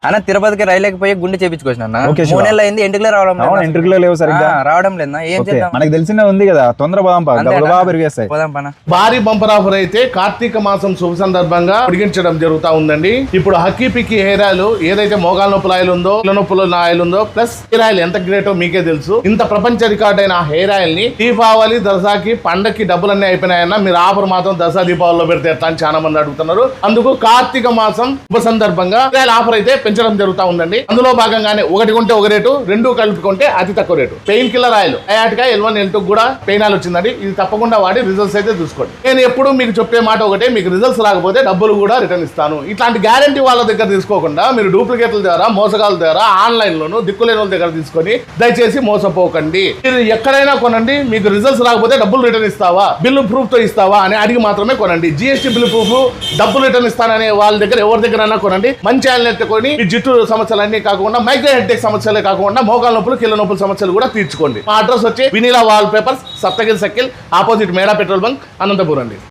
అన్న తిరుపతికి రైలుకి పోయి గుండె చేపించుకొచ్చిన 3 నెలలు అయింది, ఎంటికలే ఎంట్రుకలు లేవు సరిగ్గా రావడం లేదా. ఏం చేద్దాం, మనకు తెలిసిన ఉంది కదా, తొందర పెరిగేస్తాయి. పోదాం పన. భారీ బంపర్ ఆఫర్ అయితే కార్తీక మాసం శుభ సందర్భంగా పొడిగించడం జరుగుతా ఉందండి. ఇప్పుడు హక్కీ పిక్కి హెయిర్ ఆయిల్ ఏదైతే మోకాల నొప్పుల ఆయిల్ ఉందో, ఇళ్ళ నొప్పుల ఆయిల్ ఉందో, ప్లస్ హెయిర్ ఆయిల్ ఎంత గ్రేటో మీకే తెలుసు. ఇంత ప్రపంచ రికార్డ్ అయిన హెయిర్ ఆయిల్ ని దీపావళి దసరాకి పండక్కి డబ్బులన్నీ అయిపోయినాయన్నా మీరు ఆఫర్ మాత్రం దసరా దీపావళిలో పెడితే ఎట్లా అని చాలా మంది అడుగుతున్నారు. అందుకు కార్తీక మాసం శుభ సందర్భంగా ఆఫర్ అయితే పెంచడం జరుగుతా ఉందండి. అందులో భాగంగానే ఒకటి కొంటే ఒక రేటు, 2 కలుపుకుంటే అతి తక్కువ రేటు. పెయిన్ కిల్లర్ ఆయిల్ అయాటికా L1 L2 కూడా పెయిన్ ఆయిల్ వచ్చిందండి. ఇది తప్పకుండా వాడి రిజల్ట్స్ అయితే చూసుకోండి. నేను ఎప్పుడు మీకు చెప్పే మాట ఒకటే, మీకు రిజల్ట్స్ రాకపోతే డబ్బులు కూడా రిటర్న్ ఇస్తాను. ఇట్లాంటి గ్యారంటీ వాళ్ళ దగ్గర తీసుకోకుండా మీరు డూప్లికేట్ల ద్వారా, మోసగాల ద్వారా, ఆన్లైన్ లోను దిక్కులేని వాళ్ళ దగ్గర తీసుకొని దయచేసి మోసపోకండి. మీరు ఎక్కడైనా కొనండి, మీకు రిజల్ట్స్ రాకపోతే డబ్బులు రిటర్న్ ఇస్తావా, బిల్లు ప్రూఫ్ తో ఇస్తావా అని అడిగి మాత్రమే కొనండి. GST బిల్లు ప్రూఫ్, డబ్బులు రిటర్న్ ఇస్తాననే వాళ్ళ దగ్గర ఎవరి దగ్గర కొనండి. మంచి ఆయిల్ ఎత్తుకొని మీ జిట్టు సమస్యలన్నీ కాకుండా, మైగ్రేన్ హెడ్ఏక్ సమస్యలే కాకుండా, మోకాల నొప్పులు, కీళ్ళ నొప్పుల సమస్యలు కూడా తీర్చుకోండి. మా అడ్రస్ వచ్చి Vinila wall papers, Saptagiri circle, opposite మేడా పెట్రోల్ బంక్, అనంతపురం అండి.